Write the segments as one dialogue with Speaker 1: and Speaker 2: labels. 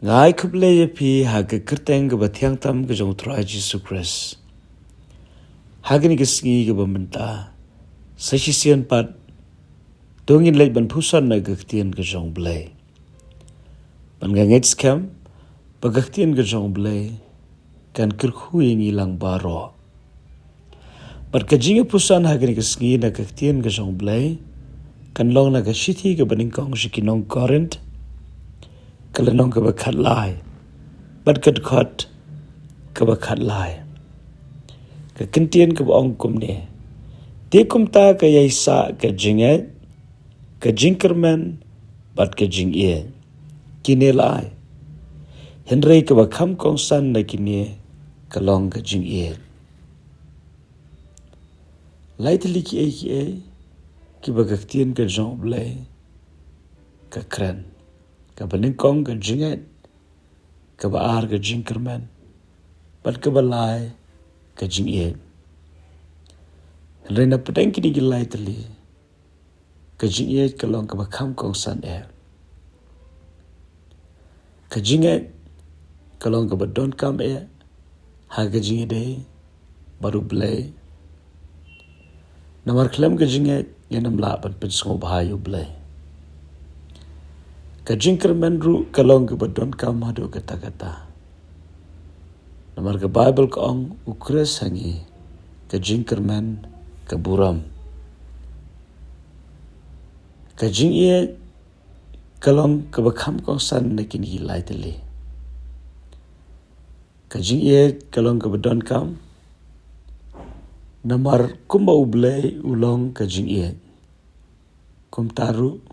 Speaker 1: Ngai kuble ye pi haga kerteng ke batiang tam ke jong tra Jesus Christ. Hagani ke singi ke bamenta. Sasisian pat dongin leit ban pusan na gaktian ke jong blay. Ban ngangets kham bagaktian ke jong blay kan kirkhu yang ilang baro. Bat ka Jingpuson hagani ke singi na gaktian ke jong blay kan long na ka shithi ke baningkong shikinong Corinth kalanong ke bakat lai. Bat kat kot ke bakat lai. Ka kentian ke baong kum ne. Di kum ta ke yaisa ke jingiet, ke jingkerman, bat ke jingiet. Kini lai. Henry ke kham kongsan na kini ke long ke jingiet. Lai tali ki ki bagaktian ke jong blay ke kren. Ke baningkong ke jingiet, ke baar ke jingkerman, bat ke balai ke jingiet. Henry na pedang kini gilai tali ke jingiet ke long ke kham kongsan ke jingiet ke long ke badon kam ha ke jingiet day baru blay. Namar klem ke jingiet yanam la ban pensong bahayu blay. Ke jingkerman ru ke long ke badon kam hadu kata-kata. Namar ke Bible ke ong ukres hangi ke jingkerman ke buram. Ke jingiet ke long ke kham kongsan na kini hilai tali. Ke jingiet ke long ke badon kam. Namar kumba ublay ulong ke jingiet. Kum taru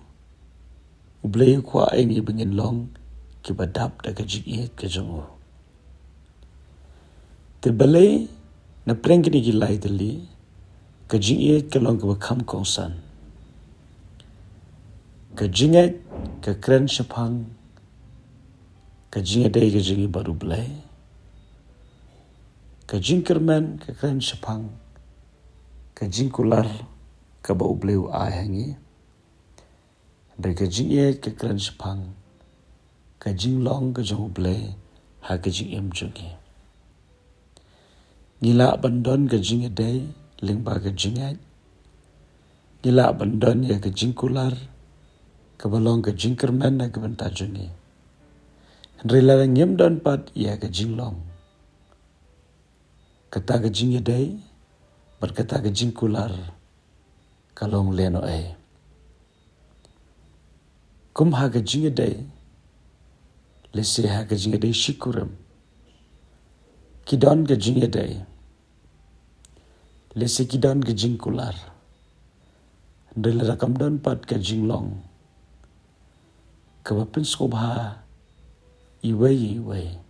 Speaker 1: ublay kwa ini bengin long ki badap da ke jingiet ke jongo. Te balay na preng kini gilai tali ke jingiet ke long ke kham kongsan. Ke jingiet ke kren shapang ke jingiet day ke jingi baru blay. Ke jingkerman ke kren shapang ke jingkular ke bau bleu ai hangi. Dan ke jingiet ke kren shapang ke jinglong ke jong blay ha ke jingem jongi. Nila bandon ke jingiet day lingba ke jingiet. Nila bandon ya ke jingkular ke balong ke jingkerman na ke bentajuni. Henry larang yem don pat ya ke jinglong. Kata ke jingiet day berkata ke jingkular kalong leno kum ha ke jingiet day lese ha ke jingiet day shikuram. Kidon ke jingiet day lese kidon ke jingkular. Henry larakam don pat ke jinglong. Kabapin skobha iway.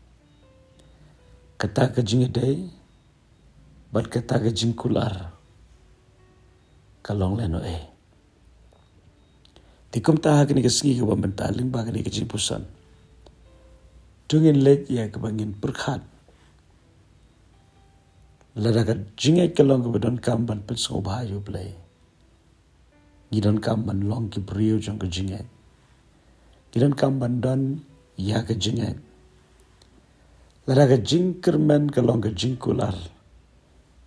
Speaker 1: Kata ke jingiet day berkata ke jingkular kalong leno Tikum taha kini ke singi ke bamentaling ba kini ke Jingpuson. Tungin let ya ke bangin perkhat. Ladakat jingiet ke long ke badon kam ban pensong bahayu blay. Gidon kam ban long ki beriu jong ke jingiet. Gidon kam ban don ya ke jingiet. Ladakat jingkerman ke long ke jingkular.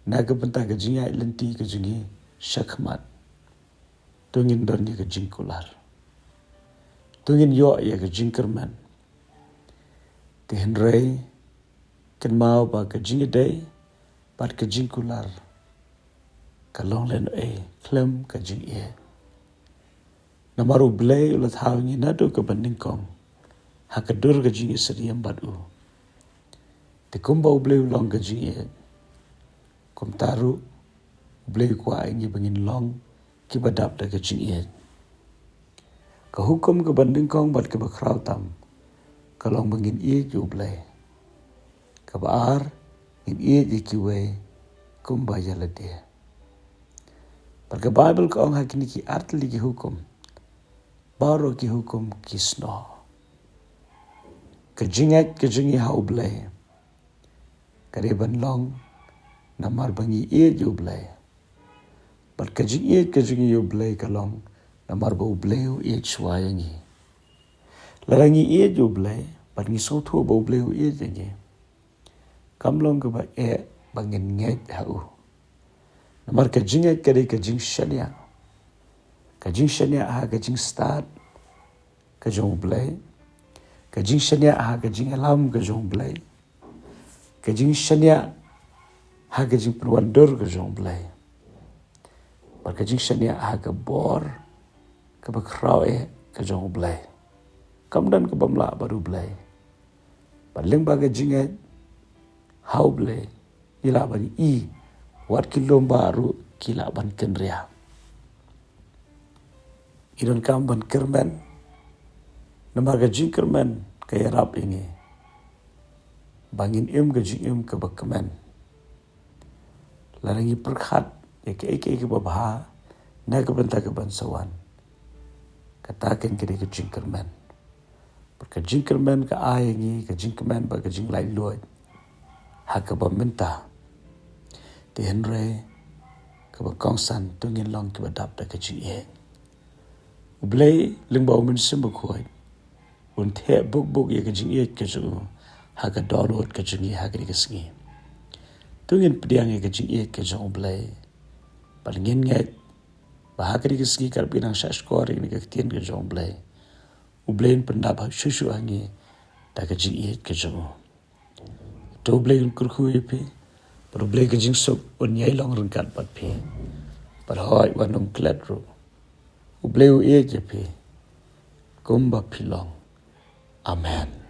Speaker 1: Naga bentang ke jingiet lenti ke jingi syakmat. Tungin don ya ke jingkular. Tungin yo ya ke jingkerman. Ti Henry ken mau ba ke jingiet day pat ke jingkular. Kalong len klem ke jingiet. Namaru blay ulat hawngi nado ke bandingkong. Hakadur ke jingiet seriam badu. Ti kumba blay ulong ke jingiet. Kum taru blay kwa ingi bengin long ki badap da ke jingiet. Ka hukum ke bandingkong bat ke bakrau tam. Kalong bengin ju blay. Ka baar ngin ji kiwe kum bayala dia. Perke Bible ka ong hakini ki artli ki hukum. Baro ki hukum kisno. Ke jingiet ke jingi hau blay. Kareban long namar bangi ju blay. Bat ke jingiet ju blay kalong namar bau blay chwayangi. Larangi ju blay But ngi so thua bau bleu ye jengi. Kam long ke ba bangin nget hau. Namar ka jingiet ka dei ka jing shania. Ka jing shania ha ka jing start ka jong blai. Ka jing shania ha ka jing alam ka jong blai. Ka jing shania ha ka jing penwandur ka jong blai. Par ka jing shania ha ka bor ka ba krau ka jong blai. Kam dan ka bamla baru blai. Paling ba ka jingiet hau blai. Ila bani wat kilom baru kila ban kenria. Idon kam ban kermen. Namar ka jing kermen kaya rap ini. Bangin ka jing ka bakmen. Larangi perkhat ya ke ke babha na ka banta ka ban sawan. Katakan ke ka jing kermen. Ka jing kermen ka ayangi ka jing kermen ba ka jing lai luat. Ha ka ba minta. Ti henre ka ba kongsan tungin long ka ba dap da ka jingiet. Ublay lingbao min simbukhoy. Un the buk ya ka jingiet ka ju ha ka download ka jingi ha ka di ka singi. Tungin pediang ya ka jingiet ka jong ublay. Palingin nget ba ha ka di ka singi kar pinang sa skor ni ka tien ka jong ublay. Ublayin pendap ha shushu hangi da ka jingiet ka jong. To ublay un kurkhu yepi. Par ublay ka jing sok un nyai long rengkat pat pi. Par hoi wanong kletro. Ublay u yepi. Kumba pilong. Amen.